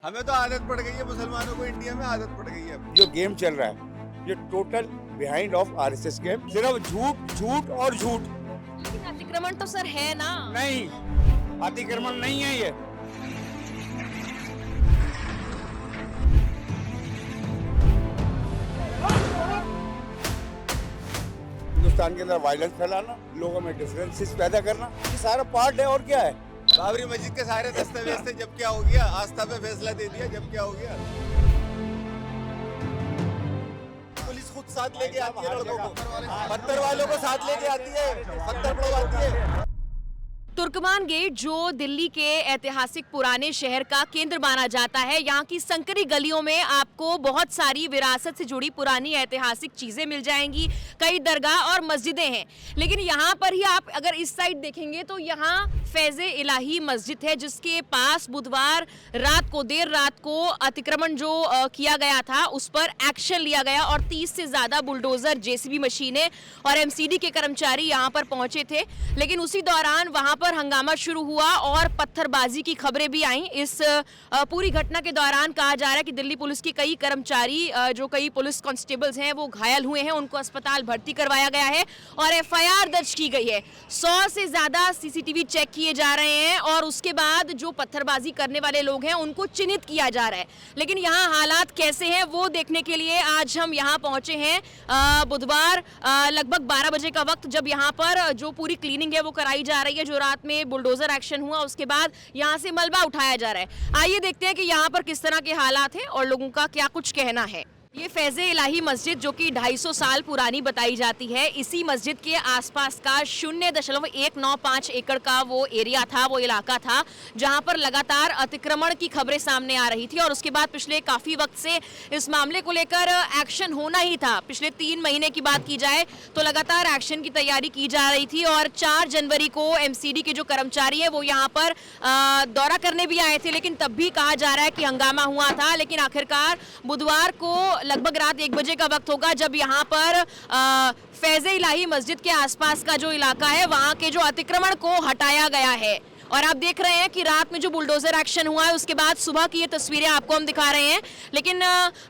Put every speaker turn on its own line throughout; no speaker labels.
हमें तो आदत पड़ गई है, मुसलमानों को इंडिया में आदत पड़ गई है।
जो गेम चल रहा है ये total behind of RSS game, सिर्फ झूठ झूठ और झूठ।
लेकिन अतिक्रमण तो सर है ना।
नहीं, अतिक्रमण नहीं है ये। हिंदुस्तान के अंदर वायलेंस फैलाना, लोगों में डिफरेंसेस पैदा करना, ये सारा पार्ट है। और क्या है?
बाबरी मस्जिद के सारे दस्तावेज थे, जब क्या हो गया? आस्था पे फैसला दे दिया, जब क्या हो गया? पुलिस खुद साथ लेके आती है लड़कों को, पत्थर वालों को साथ लेके आती है, पत्थर पड़वाती है।
तुर्कमान गेट जो दिल्ली के ऐतिहासिक पुराने शहर का केंद्र माना जाता है, यहाँ की संकरी गलियों में आपको बहुत सारी विरासत से जुड़ी पुरानी ऐतिहासिक चीजें मिल जाएंगी। कई दरगाह और मस्जिदें हैं, लेकिन यहाँ पर ही आप अगर इस साइड देखेंगे तो यहाँ फैज़े इलाही मस्जिद है, जिसके पास बुधवार रात को देर रात को अतिक्रमण जो किया गया था उस पर एक्शन लिया गया और 30 से ज्यादा बुलडोजर, जेसीबी मशीनें और एमसीडी के कर्मचारी यहाँ पर पहुंचे थे। लेकिन उसी दौरान वहां पर हंगामा शुरू हुआ और पत्थरबाजी की खबरें भी आईं। इस पूरी घटना के दौरान कहा जा रहा है कि दिल्ली पुलिस के कई कर्मचारी, जो कई पुलिस कांस्टेबल्स हैं, वो घायल हुए हैं, उनको अस्पताल भर्ती करवाया गया है और एफआईआर दर्ज की गई है। 100 से ज्यादा सीसीटीवी चेक किए जा रहे हैं और उसके बाद जो पत्थरबाजी करने वाले लोग हैं उनको चिन्हित किया जा रहा है। लेकिन यहाँ हालात कैसे हैं वो देखने के लिए आज हम यहाँ पहुंचे हैं। बुधवार लगभग 12 बजे का वक्त, जब यहाँ पर जो पूरी क्लीनिंग है वो कराई जा रही है, जो रात में बुलडोजर एक्शन हुआ उसके बाद यहाँ से मलबा उठाया जा रहा है। आइए देखते हैं कि यहाँ पर किस तरह के हालात हैं और लोगों का क्या कुछ कहना है। ये फैज़े इलाही मस्जिद जो कि 250 साल पुरानी बताई जाती है, इसी मस्जिद के आसपास का 0.195 एकड़ का वो एरिया था, वो इलाका था जहां पर लगातार अतिक्रमण की खबरें सामने आ रही थी और उसके बाद पिछले काफ़ी वक्त से इस मामले को लेकर एक्शन होना ही था। पिछले 3 महीने की बात की जाए तो लगातार एक्शन की तैयारी की जा रही थी और 4 जनवरी को एमसीडी के जो कर्मचारी है वो यहाँ पर दौरा करने भी आए थे, लेकिन तब भी कहा जा रहा है कि हंगामा हुआ था। लेकिन आखिरकार बुधवार को लगभग रात 1 बजे का वक्त होगा जब यहाँ पर फैज़े इलाही मस्जिद के आसपास का जो इलाका है वहाँ के जो अतिक्रमण को हटाया गया है। और आप देख रहे हैं कि रात में जो बुलडोजर एक्शन हुआ है उसके बाद सुबह की ये तस्वीरें आपको हम दिखा रहे हैं। लेकिन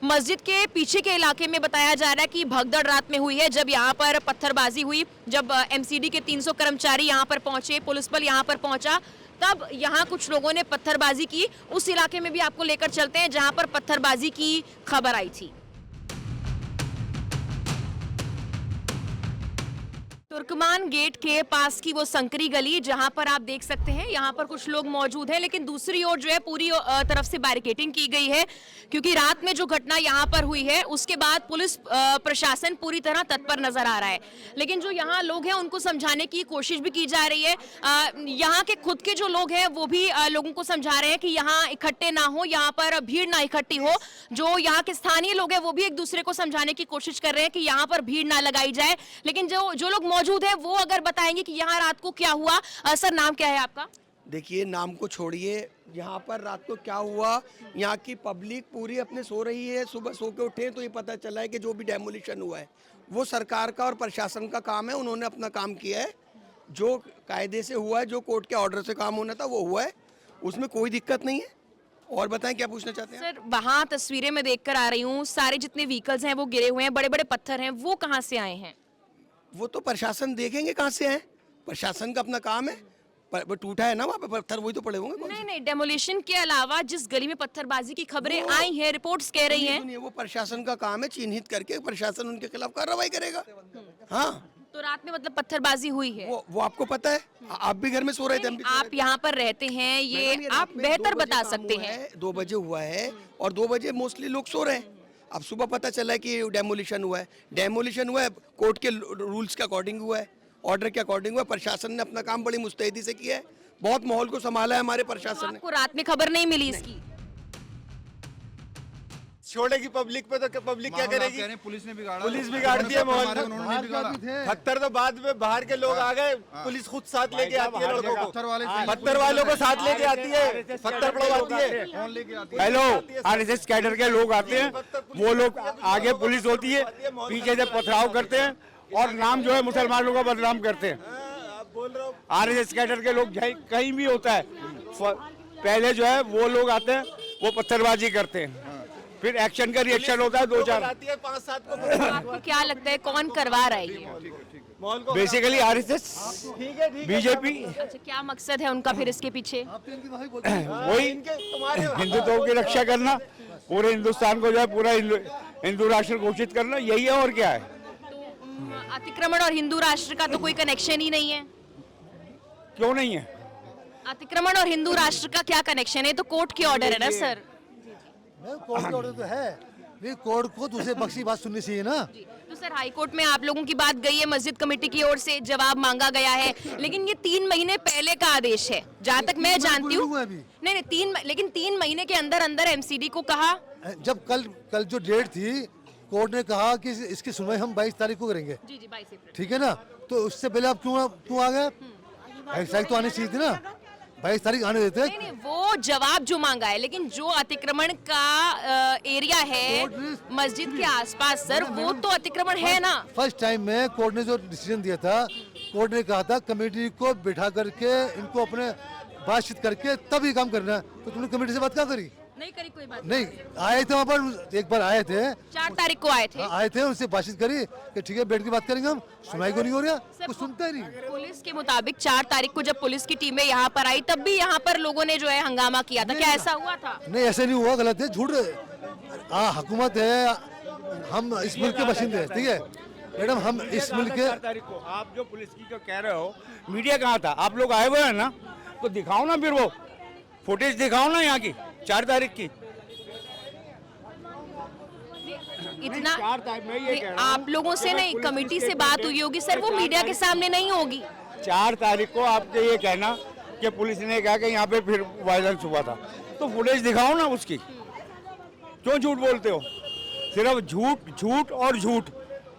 मस्जिद के पीछे के इलाके में बताया जा रहा है कि भगदड़ रात में हुई है, जब यहाँ पर पत्थरबाजी हुई, जब एमसीडी के 300 कर्मचारी यहाँ पर पहुंचे, पुलिस बल यहाँ पर पहुंचा, तब यहाँ कुछ लोगों ने पत्थरबाजी की। उस इलाके में भी आपको लेकर चलते हैं जहाँ पर पत्थरबाजी की खबर आई थी। तुर्कमान गेट के पास की वो संकरी गली जहां पर आप देख सकते हैं यहाँ पर कुछ लोग मौजूद हैं, लेकिन दूसरी ओर जो है पूरी तरफ से बैरिकेडिंग की गई है, क्योंकि रात में जो घटना यहाँ पर हुई है उसके बाद पुलिस प्रशासन पूरी तरह तत्पर नजर आ रहा है। लेकिन जो यहाँ लोग हैं उनको समझाने की कोशिश भी की जा रही है। यहाँ के खुद के जो लोग हैं वो भी लोगों को समझा रहे हैं कि यहाँ इकट्ठे ना हो, यहाँ पर भीड़ ना इकट्ठी हो। जो यहाँ के स्थानीय लोग हैं वो भी एक दूसरे को समझाने की कोशिश कर रहे हैं कि यहाँ पर भीड़ ना लगाई जाए। लेकिन जो लोग मौजूद है वो अगर बताएंगे कि यहाँ रात को क्या हुआ। सर, नाम क्या है आपका?
देखिए, नाम को छोड़िए, यहाँ पर रात को क्या हुआ, यहाँ की पब्लिक पूरी अपने सो रही है। सुबह सो के उठे तो ये पता चला है कि जो भी डेमोलिशन हुआ है वो सरकार का और प्रशासन का काम है। उन्होंने अपना काम किया है, जो कायदे से हुआ है, जो कोर्ट के ऑर्डर से काम होना था वो हुआ है, उसमें कोई दिक्कत नहीं है। और बताएं क्या पूछना चाहते हैं?
सर, वहाँ तस्वीरें मैं देख कर आ रही हूँ, सारे जितने व्हीकल्स हैं वो गिरे हुए हैं, बड़े बड़े पत्थर हैं, वो कहाँ से आए हैं?
वो तो प्रशासन देखेंगे कहाँ से है, प्रशासन का अपना काम है। पर टूटा है ना वहाँ पे पत्थर, वही तो पड़े होंगे।
नहीं नहीं, डेमोलिशन के अलावा जिस गली में पत्थरबाजी की खबरें आई हैं, रिपोर्ट्स कह रही हैं,
वो प्रशासन का काम है, चिन्हित करके प्रशासन उनके खिलाफ कार्रवाई करेगा। हाँ,
तो रात में मतलब पत्थरबाजी हुई है।
वो आपको पता है, आप भी घर में सो रहे थे, हम भी
आप यहाँ पर रहते हैं, ये आप बेहतर बता सकते हैं।
2 बजे हुआ है और 2 बजे मोस्टली लोग सो रहे हैं। अब सुबह पता चला है कि डेमोलिशन हुआ है। डेमोलिशन हुआ है कोर्ट के रूल्स के अकॉर्डिंग हुआ है, ऑर्डर के अकॉर्डिंग हुआ है। प्रशासन ने अपना काम बड़ी मुस्तैदी से किया है, बहुत माहौल को संभाला है हमारे प्रशासन ने।
आपको रात में खबर नहीं मिली इसकी?
छोड़ेगी पब्लिक पे तो पब्लिक क्या करेगी?
पुलिस ने बिगाड़ा,
पुलिस बिगाड़ दिया माहौल। पत्थर तो बाद में बाहर के लोग आ गए, पुलिस खुद साथ लेके आती है लड़कों को, पत्थर वालों को साथ लेके आती है, पत्थर पड़वाती है।
हेलो, आरएसएस कैडर के लोग आते हैं, वो लोग आगे पुलिस होती है, पीछे से पथराव करते हैं और नाम जो है मुसलमानों का बदनाम करते हैं। आरएसएस कैडर के लोग कहीं भी होता है, पहले जो है वो लोग आते हैं, वो पत्थरबाजी करते हैं, फिर एक्शन का रिएक्शन होता है 2-4।
आती है 5-7 को
आपको क्या लगता है कौन करवा रहा है ये?
मॉल को
बेसिकली आरएसएस, बीजेपी,
अच्छा, क्या मकसद है उनका फिर इसके पीछे?
वही
तुम्हारे
हिंदुत्व की रक्षा करना, पूरे हिंदुस्तान को जो है पूरा हिंदू राष्ट्र घोषित करना, यही है और क्या है।
अतिक्रमण और हिंदू राष्ट्र का तो कोई कनेक्शन ही नहीं है।
क्यों नहीं है?
अतिक्रमण और हिंदू राष्ट्र का क्या कनेक्शन है? तो कोर्ट के ऑर्डर है ना सर।
कोर्ट के ऑर्डर तो है, नहीं कोर्ट को दूसरे पक्ष की बात सुननी चाहिए ना।
तो सर हाई कोर्ट में आप लोगों की बात गई है, मस्जिद कमेटी की ओर से जवाब मांगा गया है, लेकिन ये 3 महीने पहले का आदेश है जहाँ तक मैं जानती हूँ।
हुआ अभी।
नहीं, लेकिन 3 महीने के अंदर अंदर एमसीडी को कहा।
जब कल जो डेट थी, कोर्ट ने कहा कि इसकी सुनवाई हम 22 तारीख को करेंगे।
जी 22 अप्रैल।
ठीक है ना, तो उससे पहले आप क्यों आ गए? 22 तारीख तो आनी चाहिए थी ना, 22 तारीख आने देते।
नहीं, वो जवाब जो मांगा है, लेकिन जो अतिक्रमण का एरिया है मस्जिद के आसपास सर, वो तो अतिक्रमण है ना।
फर्स्ट टाइम में कोर्ट ने जो डिसीजन दिया था, कोर्ट ने कहा था कमेटी को बिठा करके इनको अपने बातचीत करके तब ये काम करना है। तो तुमने कमेटी से बात क्या करी?
नहीं करी कोई बात।
नहीं, आए थे वहाँ पर, एक बार आए थे,
4 तारीख को आए थे।
उनसे बातचीत करी कि ठीक है बैठ के बात करेंगे हम, सुनाई को नहीं हो रहा,
सर,
कुछ सुनता ही नहीं।
पुलिस के मुताबिक 4 तारीख को जब पुलिस की टीमें यहाँ पर आई, तब भी यहाँ पर लोगों ने जो है हंगामा किया था। क्या ऐसा हुआ था?
नहीं ऐसा नहीं हुआ, गलत है, झूठ। हुकूमत है, हम इस मुल्क के बाशिंदे हैं, ठीक है मैडम, हम इस मुल्क के।
4 तारीख को आप जो पुलिस की जो कह रहे हो, मीडिया कहाँ था? आप लोग आए हुए हैं ना, तो दिखाओ ना, फिर वो फुटेज दिखाओ ना यहाँ की 4 तारीख की।
इतना
4 तारीख में ये कह रहा हूँ,
आप लोगों से नहीं, कमेटी से बात हुई होगी सर, वो मीडिया के सामने नहीं होगी।
4 तारीख को आपके ये कहना कि पुलिस ने कहा कि यहाँ पे फिर वायलेंस हुआ था, तो फुटेज दिखाओ ना उसकी। क्यों झूठ बोलते हो? सिर्फ झूठ और झूठ।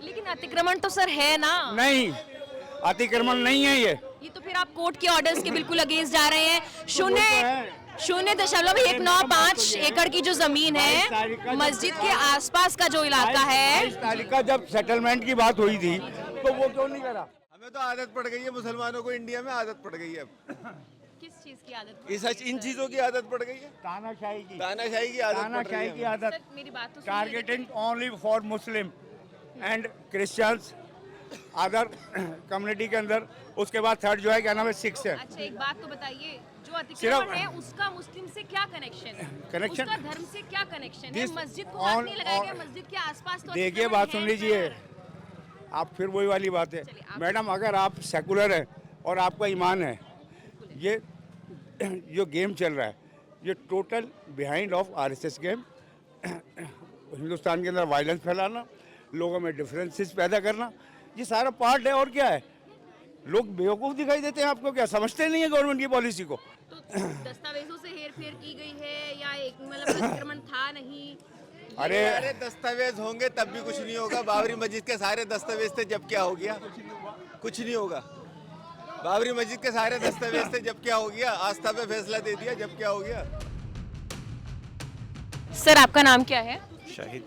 लेकिन अतिक्रमण तो सर है ना।
नहीं, अतिक्रमण नहीं है ये
तो फिर आप कोर्ट के ऑर्डर्स के बिल्कुल अगेंस्ट जा रहे हैं। 0.195 एकड़ की जो जमीन है मस्जिद के आसपास का जो इलाका है।
22 तारीख का जब सेटलमेंट की बात हुई थी, तो वो क्यों नहीं करा?
हमें तो आदत पड़ गई है, मुसलमानों को इंडिया में आदत पड़ गई है अब।
किस चीज की आदत?
इन चीजों की आदत पड़ गई है,
तानाशाही की
तानाशाही की आदत पड़ रही है।
आदत,
सर मेरी बात तो सुनिए।
Targeting only for Muslim and Christians, other community के अंदर। उसके बाद थर्ड जो है क्या नाम है, 6 है।
अच्छा एक बात तो बताइए, जो अतिक्रमण है उसका मुस्लिम से क्या कनेक्शन है?
कनेक्शन?
उसका धर्म से क्या कनेक्शन है?
This
मस्जिद को हाथ
on-
नहीं लगाया गया, मस्जिद के आसपास तो
देखिए,
अतिक्रमण
बात सुन
है
लीजिए,
सर।
आप फिर वही वाली बात है।
चलिए, आप-
मैडम, अगर आप सेकुलर है और आपका ईमान है, ये जो गेम चल रहा है, ये total behind of RSS game. Hindustan के अंदर वायलेंस फैलाना, लोगों में डिफरेंसेस पैदा करना, ये सारा पार्ट है। और क्या है? लोग बेवकूफ़ दिखाई देते हैं आपको, क्या समझते नहीं है गवर्नमेंट की पॉलिसी को?
तो दस्तावेजों से हेरफेर की गई है या एक मतलब अतिक्रमण था नहीं?
अरे
सारे दस्तावेज होंगे तब भी कुछ नहीं होगा। बाबरी मस्जिद के सारे दस्तावेज थे, जब क्या हो गया? कुछ नहीं होगा। बाबरी मस्जिद के सारे दस्तावेज थे, जब क्या हो गया? आस्था पे फैसला दे दिया, जब क्या हो गया?
सर आपका नाम क्या है?
शाहिद।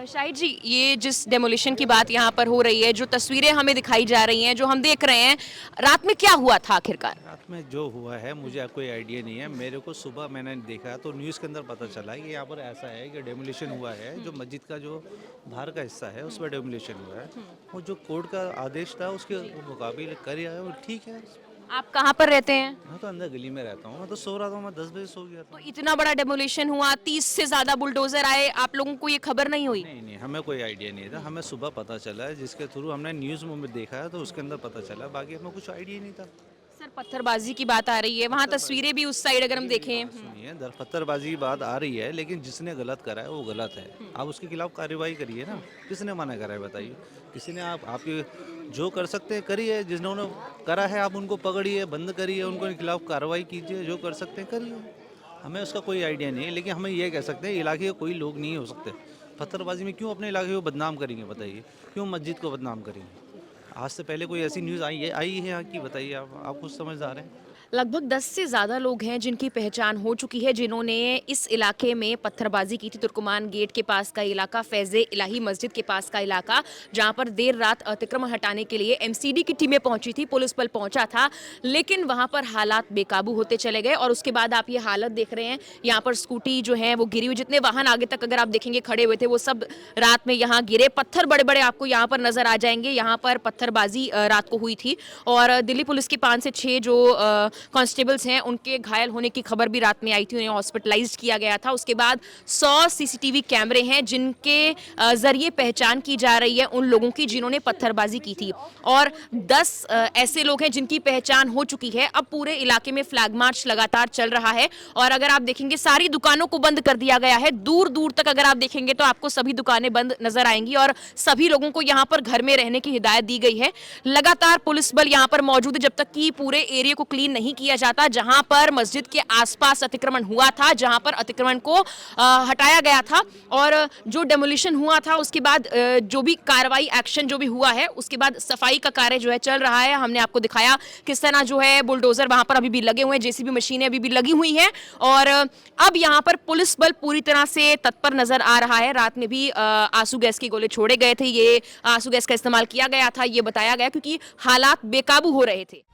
शाहिद जी, ये जिस डेमोलिशन की बात यहाँ पर हो रही है, जो तस्वीरें हमें दिखाई जा रही हैं, जो हम देख रहे हैं, रात में क्या हुआ था आखिरकार?
रात में जो हुआ है मुझे कोई आइडिया नहीं है। मेरे को सुबह मैंने देखा तो न्यूज़ के अंदर पता चला कि यहाँ पर ऐसा है कि डेमोलिशन हुआ है, जो मस्जिद का जो बाहर का हिस्सा है उस पर डेमोलिशन हुआ है। वो जो कोर्ट का आदेश था उसके मुकाबले कर है, वो ठीक है।
आप कहाँ पर रहते हैं?
मैं तो अंदर गली में रहता हूँ, मैं तो सो रहा था, मैं 10 बजे सो गया था।
तो इतना बड़ा डेमोलिशन हुआ, 30 से ज्यादा बुलडोजर आए, आप लोगों को ये खबर नहीं हुई?
नहीं, हमें कोई आइडिया नहीं था। हमें सुबह पता चला है, जिसके थ्रू हमने न्यूज़ में देखा है, तो उसके अंदर पता चला, बाकी हमें कुछ आइडिया नहीं था।
सर पत्थरबाजी की बात आ रही है, वहाँ तस्वीरें भी उस साइड अगर हम देखें।
सुनिए, पत्थरबाजी की बात आ रही है, लेकिन जिसने गलत करा है वो गलत है। आप उसके खिलाफ कार्रवाई करिए ना। किसने मना करा है बताइए? किसी ने आपके जो कर सकते हैं करिए, जिन्होंने करा है आप उनको पकड़िए, बंद करिए, उनके खिलाफ कार्रवाई कीजिए, जो कर सकते हैं करिए। हमें उसका कोई आइडिया नहीं है, लेकिन हमें ये कह सकते हैं इलाके के कोई लोग नहीं हो सकते। पत्थरबाजी में क्यों अपने इलाके को बदनाम करेंगे बताइए? क्यों मस्जिद को बदनाम करेंगे? आज से पहले कोई ऐसी न्यूज़ आई है यहाँ की? बताइए, आप कुछ समझदार हैं?
लगभग 10 से ज़्यादा लोग हैं जिनकी पहचान हो चुकी है, जिन्होंने इस इलाके में पत्थरबाजी की थी। तुर्कमान गेट के पास का इलाका, फैज़े इलाही मस्जिद के पास का इलाका, जहां पर देर रात अतिक्रमण हटाने के लिए एमसीडी की टीमें पहुंची थी, पुलिस बल पहुंचा था, लेकिन वहां पर हालात बेकाबू होते चले गए। और उसके बाद आप ये हालत देख रहे हैं, यहाँ पर स्कूटी जो है वो गिरी हुई, जितने वाहन आगे तक अगर आप देखेंगे खड़े हुए थे वो सब रात में यहाँ गिरे। पत्थर बड़े बड़े आपको यहाँ पर नजर आ जाएंगे। यहाँ पर पत्थरबाजी रात को हुई थी और दिल्ली पुलिस की 5 से 6 जो कांस्टेबल्स हैं उनके घायल होने की खबर भी रात में आई थी, उन्हें हॉस्पिटलाइज्ड किया गया था। उसके बाद 100 सीसीटीवी कैमरे हैं जिनके जरिए पहचान की जा रही है उन लोगों की जिन्होंने पत्थरबाजी की थी, और 10 ऐसे लोग हैं जिनकी पहचान हो चुकी है। अब पूरे इलाके में फ्लैग मार्च लगातार चल रहा है और अगर आप देखेंगे सारी दुकानों को बंद कर दिया गया है। दूर दूर तक अगर आप देखेंगे तो आपको सभी दुकानें बंद नजर आएंगी और सभी लोगों को यहाँ पर घर में रहने की हिदायत दी गई है। लगातार पुलिस बल यहाँ पर मौजूद है जब तक कि पूरे एरिया को क्लीन नहीं किया जाता। जहां पर मस्जिद के आसपास अतिक्रमण हुआ था, जहां पर अतिक्रमण को हटाया गया था और जो डेमोलिशन हुआ था उसके बाद जो भी कार्रवाई एक्शन जो भी हुआ है उसके बाद सफाई का कार्य जो है चल रहा है। हमने आपको दिखाया किस तरह जो है बुलडोजर वहां पर अभी भी लगे हुए हैं, जेसीबी मशीनें अभी भी लगी हुई हैं और अब यहाँ पर पुलिस बल पूरी तरह से तत्पर नजर आ रहा है। रात में भी आंसू गैस के गोले छोड़े गए थे, ये आंसू गैस का इस्तेमाल किया गया था, ये बताया गया, क्योंकि हालात बेकाबू हो रहे थे।